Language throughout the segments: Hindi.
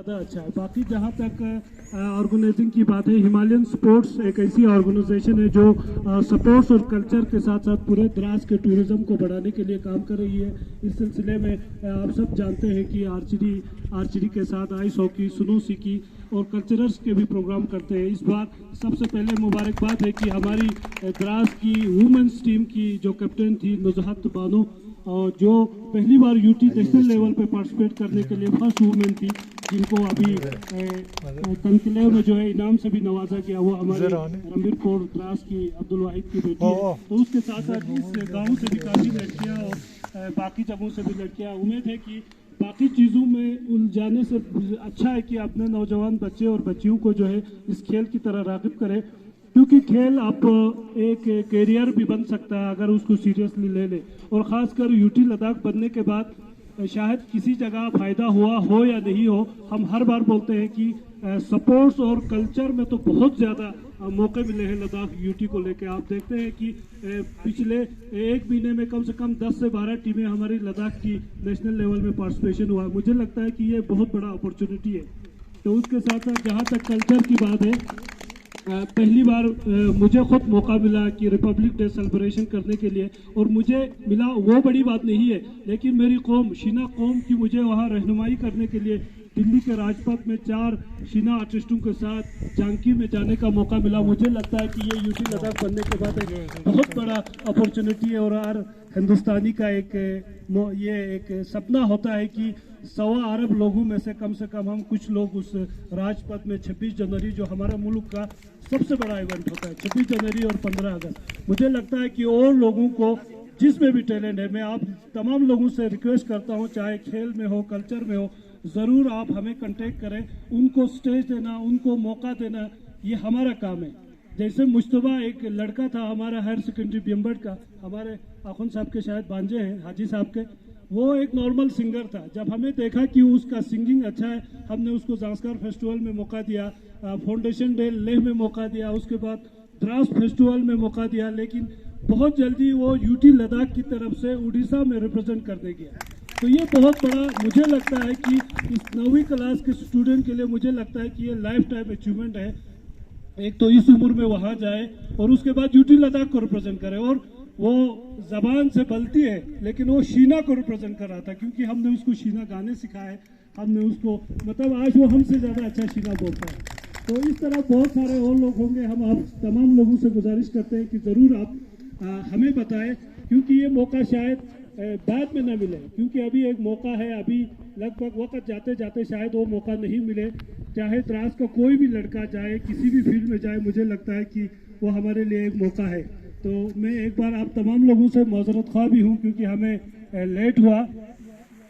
ज़्यादा अच्छा है। बाकी जहाँ तक ऑर्गेनाइजिंग की बात है, हिमालयन स्पोर्ट्स एक ऐसी ऑर्गेनाइजेशन है जो स्पोर्ट्स और कल्चर के साथ साथ पूरे द्रास के टूरिज्म को बढ़ाने के लिए काम कर रही है। इस सिलसिले में आप सब जानते हैं कि आर्चरी के साथ आइस हॉकी, स्नो स्की और कल्चरल्स के भी प्रोग्राम करते हैं। इस बार सबसे पहले मुबारकबाद है कि हमारी द्रास की वुमेंस टीम की जो कैप्टन थी नुजहत बानो, और जो पहली बार यूटी नेशनल लेवल पे पार्टिसिपेट करने के लिए फर्स्ट वुमेन थी, जिनको अभी तनकलेव में जो है इनाम से भी नवाजा गया, वो हमारे रणबीरपुर द्रास की अब्दुल वाहिद की बेटी है। तो उसके साथ साथ इस गाँव से भी काफ़ी लड़कियाँ और बाकी जगहों से भी लड़कियाँ, उम्मीद है कि बाकी चीज़ों में उलझाने से अच्छा है कि अपने नौजवान बच्चे और बच्चियों को जो है इस खेल की तरह राग़िब करें, क्योंकि खेल आप एक कैरियर भी बन सकता है अगर उसको सीरियसली ले ले। और ख़ासकर यूटी लद्दाख बनने के बाद शायद किसी जगह फ़ायदा हुआ हो या नहीं हो, हम हर बार बोलते हैं कि स्पोर्ट्स और कल्चर में तो बहुत ज़्यादा मौके मिले हैं लद्दाख यूटी को लेकर। आप देखते हैं कि पिछले एक महीने में कम से कम 10 से 12 टीमें हमारी लद्दाख की नेशनल लेवल में पार्टिसिपेशन हुआ। मुझे लगता है कि ये बहुत बड़ा अपॉर्चुनिटी है। तो उसके साथ साथ जहाँ तक कल्चर की बात है, पहली बार मुझे खुद मौका मिला कि रिपब्लिक डे सेलिब्रेशन करने के लिए, और मुझे मिला वो बड़ी बात नहीं है, लेकिन मेरी कौम शीना कौम की मुझे वहाँ रहनुमाई करने के लिए दिल्ली के राजपथ में 4 शीना आर्टिस्टों के साथ झांकी में जाने का मौका मिला। मुझे लगता है कि ये यूटी लद्दाख बनने के बाद एक बहुत बड़ा अपॉर्चुनिटी है, और हर हिंदुस्तानी का एक सपना होता है कि 1.25 अरब लोगों में से कम हम कुछ लोग उस राजपथ में 26 जनवरी, जो हमारा मुल्क का सबसे बड़ा इवेंट होता है, 26 जनवरी और 15 अगस्त, मुझे लगता है कि और लोगों को जिसमें भी टैलेंट है, मैं आप तमाम लोगों से रिक्वेस्ट करता हूं, चाहे खेल में हो, कल्चर में हो, ज़रूर आप हमें कांटेक्ट करें। उनको स्टेज देना, उनको मौका देना, ये हमारा काम है। जैसे मुश्तबा एक लड़का था हमारा हायर सेकेंडरी बियम्बड़ का, हमारे आखुन साहब के शायद भांजे हैं, हाजी साहब के, वो एक नॉर्मल सिंगर था। जब हमें देखा कि उसका सिंगिंग अच्छा है, हमने उसको ज़ांस्कर फेस्टिवल में मौका दिया, फाउंडेशन डे लेह में मौका दिया, उसके बाद द्रास फेस्टिवल में मौका दिया, लेकिन बहुत जल्दी वो यूटी लद्दाख की तरफ से उड़ीसा में रिप्रेजेंट करने गया। तो ये बहुत बड़ा, मुझे लगता है कि इस 9वीं क्लास के स्टूडेंट के लिए मुझे लगता है कि ये लाइफ टाइम अचीवमेंट है। एक तो इस उम्र में वहाँ जाए और उसके बाद यूटी लद्दाख को रिप्रेजेंट करे, और वो जबान से बलती है लेकिन वो शीना को रिप्रेजेंट कर रहा था, क्योंकि हमने उसको शीना गाने सिखाए, हमने उसको, मतलब आज वो हमसे ज़्यादा अच्छा शीना बोलता है। तो इस तरह बहुत सारे और लोग होंगे। हम आप तमाम लोगों से गुजारिश करते हैं कि ज़रूर आप हमें बताएं, क्योंकि ये मौका शायद बाद में न मिले, क्योंकि अभी एक मौका है, अभी लगभग वक्त जाते जाते शायद वो मौका नहीं मिले। चाहे द्रास का कोई भी लड़का जाए, किसी भी फील्ड में जाए, मुझे लगता है कि वो हमारे लिए एक मौका है। तो मैं एक बार आप तमाम लोगों से माजरत ख्वाह भी हूँ, क्योंकि हमें लेट हुआ,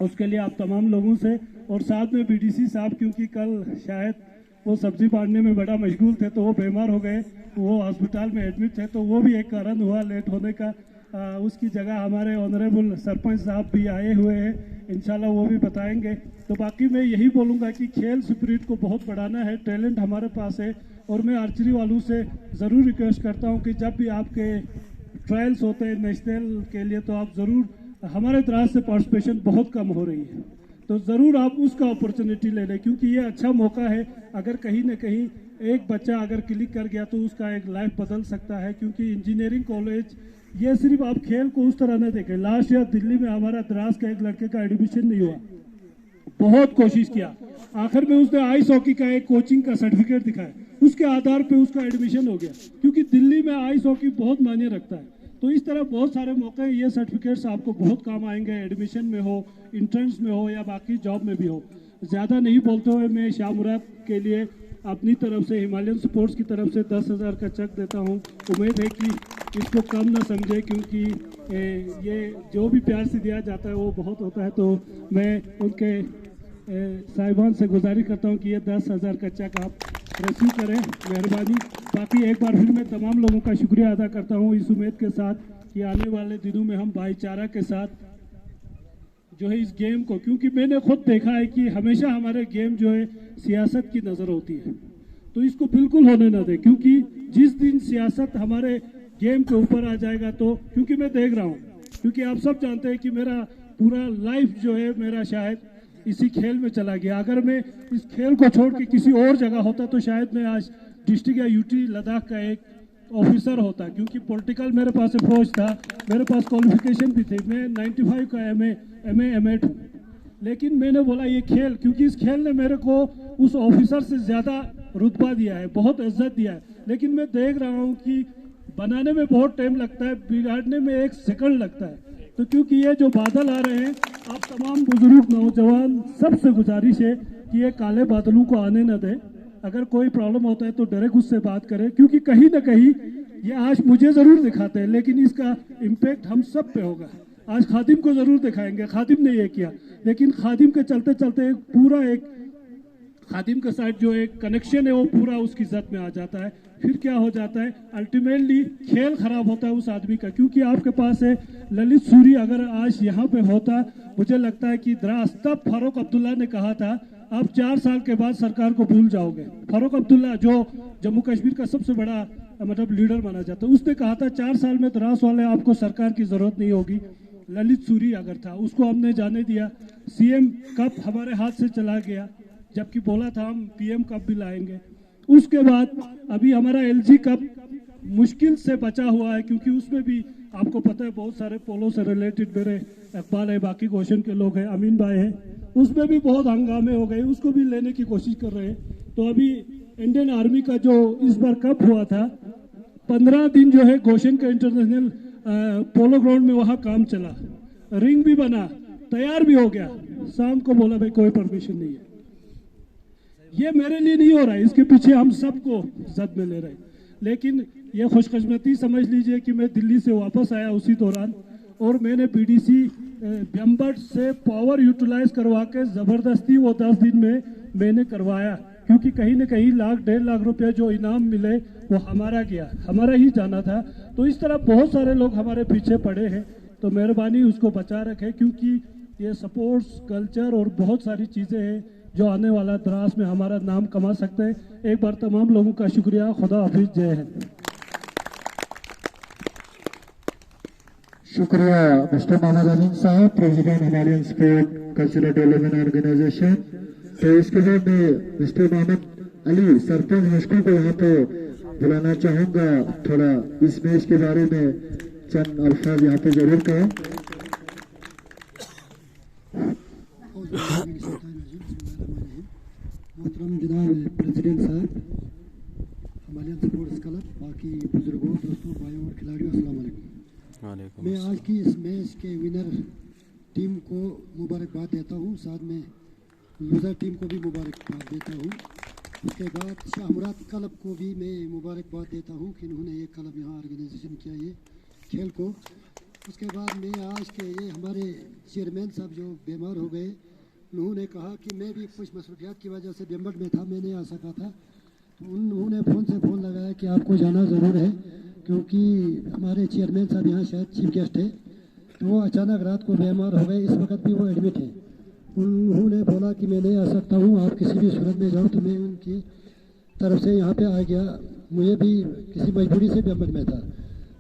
उसके लिए आप तमाम लोगों से, और साथ में बीडीसी साहब, क्योंकि कल शायद वो सब्जी बांटने में बड़ा मशगूल थे, तो वो बीमार हो गए, वो अस्पताल में एडमिट थे, तो वो भी एक कारण हुआ लेट होने का। उसकी जगह हमारे ऑनरेबल सरपंच साहब भी आए हुए हैं, इंशाल्लाह वो भी बताएंगे। तो बाकी मैं यही बोलूँगा कि खेल स्पिरिट को बहुत बढ़ाना है, टैलेंट हमारे पास है, और मैं आर्चरी वालों से ज़रूर रिक्वेस्ट करता हूँ कि जब भी आपके ट्रायल्स होते हैं नेशनल के लिए, तो आप ज़रूर, हमारे तरह से पार्टिसिपेशन बहुत कम हो रही है, तो ज़रूर आप उसका अपॉर्चुनिटी ले लें, क्योंकि ये अच्छा मौका है। अगर कहीं ना कहीं एक बच्चा अगर क्लिक कर गया तो उसका एक लाइफ बदल सकता है, क्योंकि इंजीनियरिंग कॉलेज, ये सिर्फ आप खेल को उस तरह न देखें। लास्ट ईयर दिल्ली में हमारा द्रास का एक लड़के का एडमिशन नहीं हुआ, बहुत कोशिश किया, आखिर में उसने आइस हॉकी का एक कोचिंग का सर्टिफिकेट दिखाया, उसके आधार पे उसका एडमिशन हो गया, क्योंकि दिल्ली में आइस हॉकी बहुत मायने रखता है। तो इस तरह बहुत सारे मौके, ये सर्टिफिकेट्स आपको बहुत काम आएंगे, एडमिशन में हो, इंट्रेंस में हो, या बाकी जॉब में भी हो। ज़्यादा नहीं बोलते हुए मैं शाह मुराद के लिए अपनी तरफ से, हिमालयन स्पोर्ट्स की तरफ से 10,000 का चेक देता हूँ। उम्मीद है कि इसको कम ना समझे, क्योंकि ये जो भी प्यार से दिया जाता है वो बहुत होता है। तो मैं उनके साहिबान से गुजारिश करता हूँ कि ये 10,000 का चेक आप रिसीव करें, मेहरबानी। बाकी एक बार फिर मैं तमाम लोगों का शुक्रिया अदा करता हूँ, इस उम्मीद के साथ कि आने वाले दिनों में हम भाईचारा के साथ जो है इस गेम को, क्योंकि मैंने खुद देखा है कि हमेशा हमारे गेम जो है सियासत की नज़र होती है, तो इसको बिल्कुल होने ना दें, क्योंकि जिस दिन सियासत हमारे गेम के ऊपर आ जाएगा, तो क्योंकि मैं देख रहा हूँ, क्योंकि आप सब जानते हैं कि मेरा पूरा लाइफ जो है, मेरा शायद इसी खेल में चला गया। अगर मैं इस खेल को छोड़ के किसी और जगह होता तो शायद मैं आज डिस्ट्रिक्ट या यूटी लद्दाख का एक ऑफिसर होता, क्योंकि पॉलिटिकल मेरे पास अप्रोच था, मेरे पास क्वालिफिकेशन भी थी। मैं 95 का एमएड हूँ, लेकिन मैंने बोला ये खेल, क्योंकि इस खेल ने मेरे को उस ऑफिसर से ज़्यादा रुतबा दिया है, बहुत इज्जत दिया है। लेकिन मैं देख रहा हूँ कि बनाने में बहुत टाइम लगता है, बिगाड़ने में 1 सेकंड लगता है। तो क्योंकि ये जो बादल आ रहे हैं, आप तमाम बुजुर्ग नौजवान सबसे गुजारिश है कि ये काले बादलों को आने न दें। अगर कोई प्रॉब्लम होता है तो डायरेक्ट उससे बात करें, क्योंकि कहीं ना कहीं ये आज मुझे ज़रूर दिखाते हैं, लेकिन इसका इम्पैक्ट हम सब पे होगा। आज खादिम को ज़रूर दिखाएंगे, खादिम ने ये किया, लेकिन खादिम के चलते चलते एक खादिम के साथ जो एक कनेक्शन है वो पूरा उसकी जद में आ जाता है। फिर क्या हो जाता है, अल्टीमेटली खेल खराब होता है उस आदमी का। क्योंकि आपके पास है ललित सूरी, अगर आज यहाँ पे होता, मुझे लगता है कि द्रास, तब फारूक अब्दुल्ला ने कहा था आप 4 साल के बाद सरकार को भूल जाओगे। फारूक अब्दुल्ला जो जम्मू कश्मीर का सबसे बड़ा मतलब लीडर माना जाता है, उसने कहा था 4 साल में द्रास वाले आपको सरकार की जरूरत नहीं होगी। ललित सूरी अगर था, उसको हमने जाने दिया। सीएम कप हमारे हाथ से चला गया, जबकि बोला था हम पीएम कप भी लाएंगे। उसके बाद अभी हमारा एलजी कप मुश्किल से बचा हुआ है, क्योंकि उसमें भी आपको पता है बहुत सारे पोलो से रिलेटेड मेरे इकबाल है, बाकी क्वेश्चन के लोग हैं, अमीन भाई हैं, उसमें भी बहुत हंगामे हो गए, उसको भी लेने की कोशिश कर रहे हैं। तो अभी इंडियन आर्मी का जो इस बार कप हुआ था, 15 दिन जो है गोशन का इंटरनेशनल पोलो ग्राउंड में वहाँ काम चला, रिंग भी बना, तैयार भी हो गया। शाम को बोला भाई कोई परमिशन नहीं है। ये मेरे लिए नहीं हो रहा है, इसके पीछे हम सबको जद में ले रहे हैं। लेकिन ये खुशकिस्मती समझ लीजिए कि मैं दिल्ली से वापस आया उसी दौरान, और मैंने बीडीसी बेम्बट से पावर यूटिलाइज करवा के ज़बरदस्ती वो 10 दिन में मैंने करवाया, क्योंकि कहीं ना कहीं 1.5 लाख रुपए जो इनाम मिले वो हमारा गया, हमारा ही जाना था। तो इस तरह बहुत सारे लोग हमारे पीछे पड़े हैं, तो मेहरबानी उसको बचा रखें, क्योंकि ये स्पोर्ट्स कल्चर और बहुत सारी चीज़ें हैं जो आने वाला द्रास में हमारा नाम कमा सकते हैं। एक बार तमाम लोगों का शुक्रिया, खुदा हाफिज, जय हिंद। शुक्रिया मिस्टर मोहम्मद अमीन साहब, president Himalayan sport cultural development organisation. तो इसके बाद में मिस्टर मोहम्मद अली सरपंच मुश्किल को यहाँ पे बुलाना चाहूंगा, थोड़ा इस मैच के बारे में चंद अल्फाज यहाँ पे जरूर कहें। मोहतरम जनाब प्रेसिडेंट साहब, हिमालयन स्पोर्ट्स क्लब, बाकी बुजुर्गों, दोस्तों, भाइयों और खिलाड़ियों, अस्सलाम वालेकुम। मैं आज की इस मैच के विनर टीम को मुबारकबाद देता हूँ, साथ में लूज़र टीम को भी मुबारकबाद देता हूँ। उसके बाद शाहमुराद क्लब को भी मैं मुबारकबाद देता हूँ कि इन्होंने ये क्लब यहाँ ऑर्गेनाइजेशन किया ये खेल को। उसके बाद मैं आज के ये हमारे चेयरमैन साहब जो बीमार हो गए, उन्होंने कहा कि मैं भी कुछ मसरूफियात की वजह से बेम्बट में था, मैं नहीं आ सका था, तो उन्होंने फ़ोन लगाया कि आपको जाना ज़रूर है, क्योंकि हमारे चेयरमैन साहब यहाँ शायद चीफ गेस्ट है, तो वो अचानक रात को बीमार हो गए, इस वक्त भी वो एडमिट है। उन्होंने बोला कि मैं नहीं आ सकता हूँ, आप किसी भी सूरत में जाओ, तो मैं उनकी तरफ से यहाँ पे आ गया। मुझे भी किसी मजबूरी से बेम्बट में था,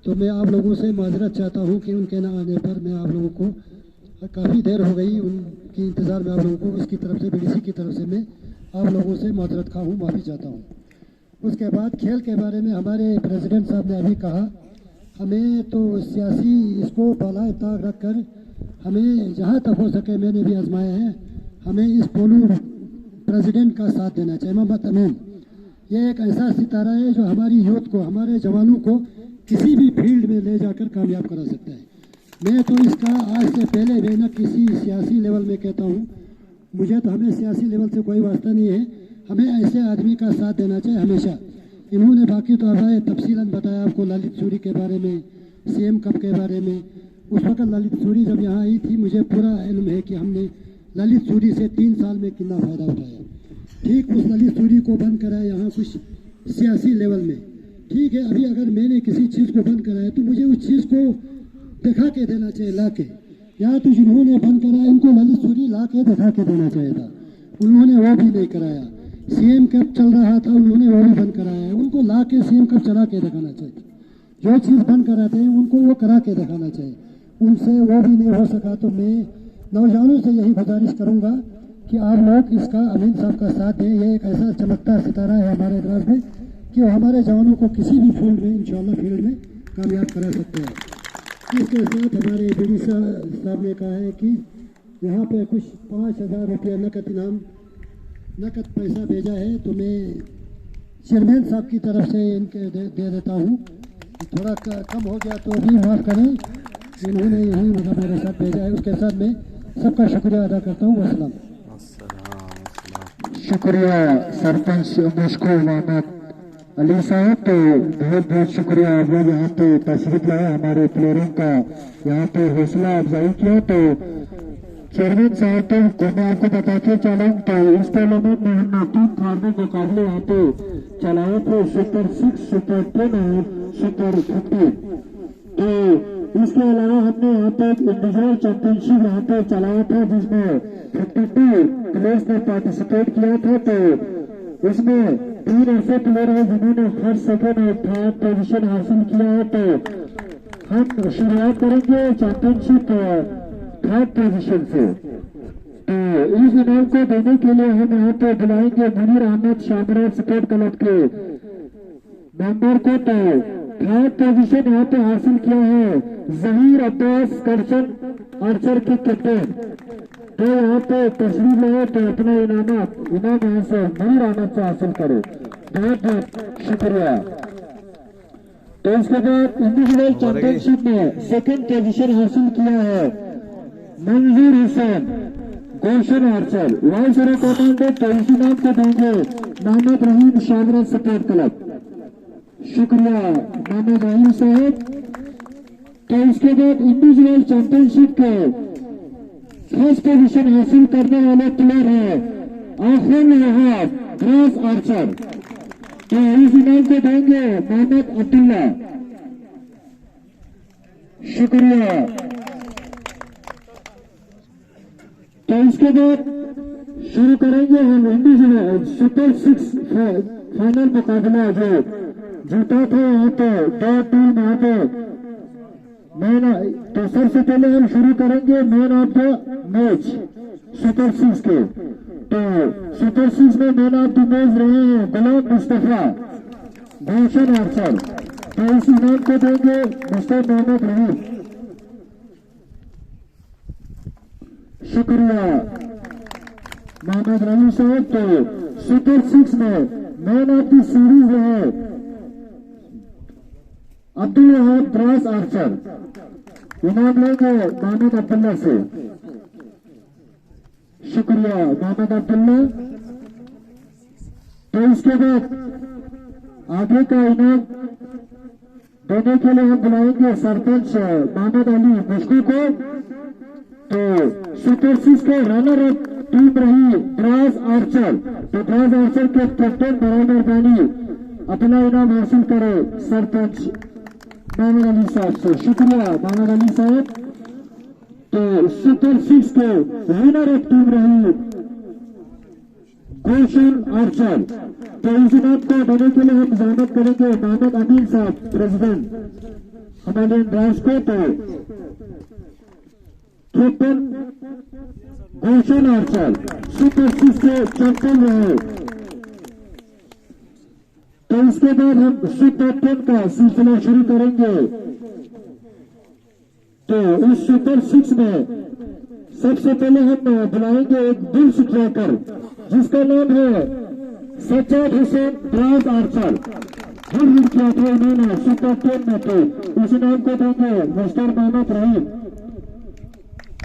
तो मैं आप लोगों से माजरत चाहता हूँ कि उनके ना आने पर मैं आप लोगों को, काफ़ी देर हो गई उनकी इंतज़ार में आप लोगों को, उसकी तरफ से बीडीसी की तरफ से मैं आप लोगों से माजरत खा हूँ, माफ़ी चाहता हूँ। उसके बाद खेल के बारे में हमारे प्रेसिडेंट साहब ने अभी कहा, हमें तो सियासी इसको बाला ताक रख कर हमें जहाँ तक हो सके, मैंने भी आजमाया है, हमें इस पोलो प्रेसिडेंट का साथ देना चाहिए। मोहम्मद अमीन ये एक ऐसा सितारा है जो हमारी यूथ को, हमारे जवानों को किसी भी फील्ड में ले जाकर कामयाब करा सकता है। मैं तो इसका आज से पहले भी न किसी सियासी लेवल में कहता हूँ, मुझे तो हमें सियासी लेवल से कोई वास्ता नहीं है, हमें ऐसे आदमी का साथ देना चाहिए हमेशा। इन्होंने बाकी तो हमारे तफसीलन बताया आपको ललित सूरी के बारे में, सीएम कप के बारे में। उस वक्त ललित सूरी जब यहाँ आई थी, मुझे पूरा इल्म है कि हमने ललित सूरी से 3 साल में कितना फ़ायदा उठाया। ठीक उस ललित सूरी को बंद कराया यहाँ कुछ सियासी लेवल में, ठीक है। अभी अगर मैंने किसी चीज़ को बंद कराया तो मुझे उस चीज़ को दिखा के देना चाहिए, ला के। या तो जिन्होंने बंद कराया इनको ललित सूरी ला के दिखा के देना चाहिए था, उन्होंने वो भी नहीं कराया। सीएम कप चल रहा था, उन्होंने वो भी बंद कराया है, उनको ला के सीएम कप चला के दिखाना चाहिए। जो चीज़ बंद कराते हैं उनको वो करा के दिखाना चाहिए। उनसे वो भी नहीं हो सका तो मैं नौजवानों से यही गुजारिश करूँगा कि आप लोग इसका अमीन साहब का साथ दें। ये एक ऐसा चमकता सितारा है हमारे द्रास में कि वो हमारे जवानों को किसी भी फील्ड में इंशाल्लाह फील्ड में कामयाब करा सकते हैं। इसके साथ हमारे बीडी साहब ने कहा है कि यहाँ पे कुछ 5,000 रुपया नकद पैसा भेजा है, तो मैं चेयरमैन साहब की तरफ से इनके दे देता हूँ। थोड़ा कम हो गया तो भी माफ़ करें, इन्होंने यही मतलब मेरे साथ भेजा है। उसके साथ मैं सबका शुक्रिया अदा करता हूँ। वसलाम। शुक्रिया सरपंच मुश्को मोहम्मद अली साहब। तो बहुत बहुत शुक्रिया आप लोग यहाँ पे तशरीफ लाए, हमारे प्लेयरों का यहाँ पे हौसला अफजाई किया। तो चेयरमैन साहब तो मैं आपको बताते चला, तो इस टूर्नामेंट में हमने 3 फार्मिंग मुकाबले यहाँ पे चलाए थे, सुपर 6, सुपर 10 और सुपर 15। तो इसके अलावा हमने यहाँ पे एक इंडिविजुअल चैंपियनशिप यहाँ पे चलाया था, जिसमें 52 प्लेयर्स ने पार्टिसिपेट किया था। तो उसमें 3 ऐसे प्लेयर हैं जिन्होंने फर्स्ट, सेकंड और थर्ड पोजीशन हासिल किया है। तो हम शुरुआत करेंगे चैंपियनशिप थर्ड पोजीशन से। तो इस इनाम को देने के लिए हम यहाँ पे बुलाएंगे मुनीर अहमद शामराज स्पोर्ट क्लब के मेंबर को। तो थर्ड पोजीशन यहाँ पे हासिल किया है जहीर अब्बास करशन आर्चर के कैप्टन। तो यहाँ पे तस्वीर लाए तो अपना इनाम यहाँ से मुनीर अहमद से हासिल करे। बहुत बहुत शुक्रिया। तो इसके बाद इंडिविजुअल चैंपियनशिप में सेकंड पोजीशन हासिल किया है मंजूर Hussain Gaussian Archer vice commandant. तो इसी नाम को देंगे मोहम्मद रहीम शामराज सपोर्ट क्लब। शुक्रिया मोहम्मद रहीम साहब। तो इसके बाद इंडिविजुअल चैंपियनशिप के फर्स्ट पोजीशन हासिल करने वाले प्लेयर है आखिर वहाब ग्रास आर्चर। तो इस इनाम को देंगे मोहम्मद अब्दुल्ला। शुक्रिया। तो इसके बाद शुरू करेंगे हम इंडिविजुअल सुपर 6 फाइनल मुकाबला जो जीता था यहाँ पे 2 टीम यहाँ पे मैन। तो सबसे पहले हम शुरू करेंगे man of the match super 6 के। तो सुपर 6 में मैन ऑफ द मैच रहे हैं गुलाम मुस्तफा गोशन आर्चर। तो इस इनाम को देंगे मिस्टर मोहम्मद रहीम। शुक्रिया मोहम्मद रहीम साहब। तो सुपर 6 में मैन ऑफ द सीरीज है अब्दुल वहाब ग्रास आर्चर। इनाम लेंगे मोहम्मद अब्दुल्ला से। शुक्रिया मोहम्मद अब्दुल्ला। तो इसके बाद आगे का इनाम देने के लिए हम बुलाएंगे सरपंच मोहम्मद अली मुश्को को। तो सुपर 6 के रनर अप टीम रही ग्रास आर्चर। तो ग्रास आर्चर के कैप्टन बड़ा मेहरबानी अपना इनाम हासिल करे सरपंच मोहम्मद अली साहब से। शुक्रिया मोहम्मद अली साहब। तो सुपर 6 के विनर अप टीम रही गोशन आर्चर। तो इस इनाम को देने के लिए हम जहमत करेंगे मोहम्मद अमीन साहब प्रेसिडेंट हमारे ग्रास को। तो कैप्टन गोशन आर्चर सुपर 6 के चैंपियन रहे। तो इसके बाद हम सुपर 10 का सिलसिला शुरू करेंगे। तो इस सुपर 6 में सबसे पहले हम बुलाएंगे एक बुल स्ट्राइकर जिसका नाम है Sajjad Hussain grass Archer. Hit किया था इन्होंने सुपर 10 में। तो इस नाम को देंगे मिस्टर मोहम्मद रहीम।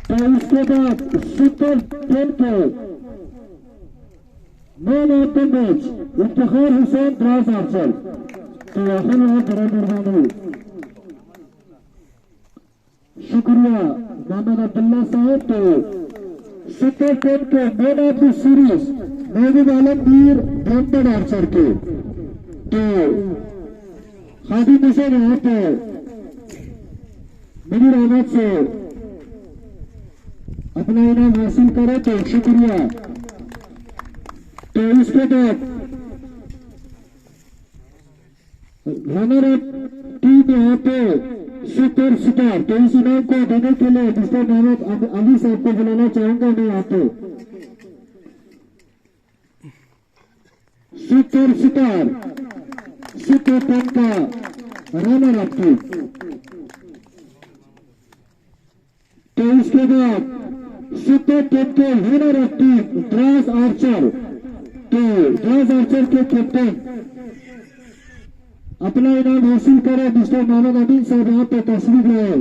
तो इसके बाद सुपर 10 के man of the match Iftikhar Hussain grass Archer. तो आखिर में बड़ा मेहरबानी। शुक्रिया मोहम्मद अब्दुल्ला साहब। तो सुपर 10 के मैन ऑफ द सीरीज महबूब आलमगीर ब्रह्मण आर्चर के। तो खादिम हुसैन यहाँ पे मुनीर अहमद से अपना इनाम हासिल करे। तो शुक्रिया। तो इसके बाद रनर अप टीम यहाँ पे सुपर स्टार। तो इस इनाम को देने के लिए मिस्टर मोहम्मद अली साहब को बुलाना चाहूंगा मैं यहाँ पे। सुपरस्टार सुपर 10 का रनर अप टीम। तो इसके बाद सुपर 10 के winner of team Dras Archer. तो द्रास आर्चर के कैप्टन अपना इनाम हासिल करे मिस्टर मोहम्मद अमीन साहब यहाँ पे तस्वीर लाए।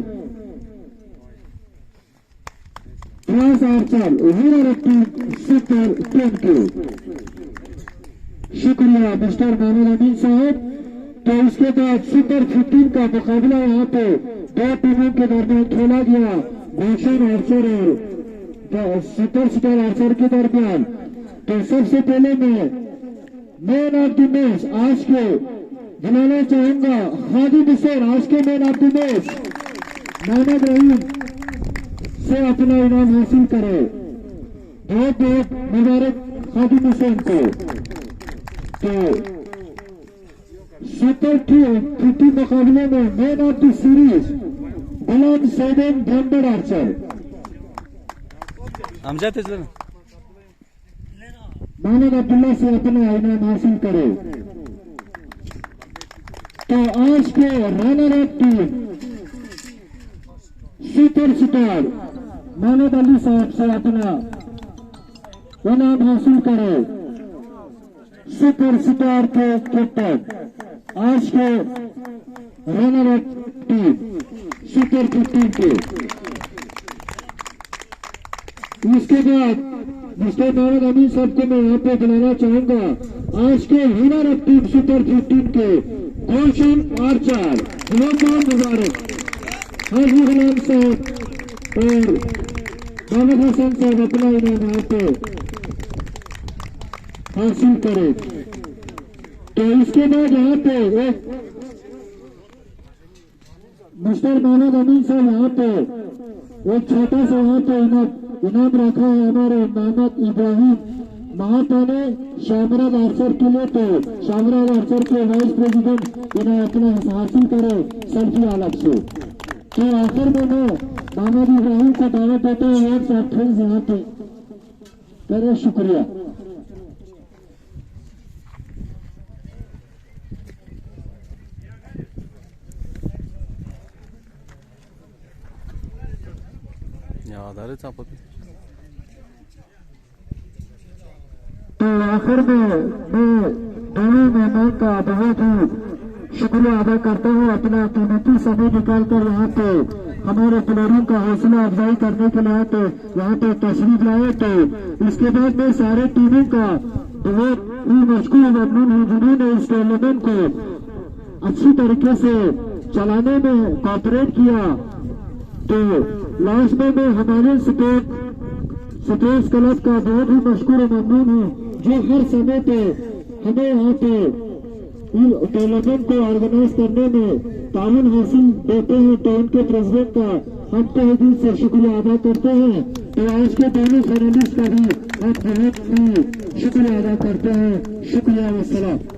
Dras Archer winner of team super 10 के। शुक्रिया मिस्टर मोहम्मद अमीन साहब। तो इसके बाद सुपर 15 का मुकाबला यहाँ पे दो टीमों के दरमियान खेला गया, भूषण आर्चर और सुपर स्टार आर्चर के दरमियान। तो सबसे पहले मैं मैन ऑफ द मैच आज के बुलाना चाहूंगा खादिम हुसैन। आज के man of the match Mohammad Rahim से अपना इनाम हासिल करे। बहुत बहुत मुबारक खादिम हुसैन को। तो सुपर 15 मुकाबले में man of the series Ghulam Saidan branded archer Mohammad Abdullah से अपना इनाम हासिल करे। तो आज के runner up team super star Mohammad Ali sahab से अपना इनाम हासिल करे। सुपर स्टार के कैप्टन आज के रनर अप टीम सुपर 15 के। इसके बाद मिस्टर मोहम्मद अमीन साहब को मैं यहाँ पे बुलाना चाहूंगा आज के विनर ऑफ टीम सुपर 15 के गुलशन आर्चर। बहुत मुबारक हाजी गुलाम साहब और मोहम्मद हसन साहब अपना इनाम यहाँ पे हासिल करे। तो इसके बाद यहाँ पे एक मिस्टर मोहम्मद अमीन साहब यहाँ पे एक छोटा सा यहाँ पे इनाम रखा है हमारे मोहम्मद इब्राहिम महापा ने शामराज आर्चर के लिए। तो शामराज आर्चर के वाइस प्रेसिडेंट इन्हें अपना हासिल करे सेल्फी अलग से। तो आखिर में मैं मोहम्मद इब्राहिम को दावत देता हूँ एक साथ फ्रेंड्स यहाँ पे करे। शुक्रिया। तो आखिर में मैं दोनों मेहमान का बहुत ही शुक्रिया अदा करता हूँ अपना कीमती समय निकालकर यहाँ पे हमारे प्लेयरों का हौसला अफजाई करने के लिए तो यहाँ पे तशरीफ लाए। तो इसके बाद में सारे टीमों का बहुत ही मशकूर ममनून हूँ जिन्होंने इस टूर्नामेंट को अच्छी तरीके से चलाने में कोऑपरेट किया। तो लास्ट में मैं हमारे स्पोर्ट्स क्लब का बहुत ही मशकूर ममनून हूँ जो हर समय पे हमें यहाँ पे टूर्नामेंट को ऑर्गेनाइज करने में ताउन हासिल देते हैं। तो उनके प्रेसिडेंट का हम तहे दिल से शुक्रिया अदा करते हैं। तो आज के दोनों फाइनलिस्ट का भी हम बहुत ही शुक्रिया अदा करते हैं। शुक्रिया वस्सलाम।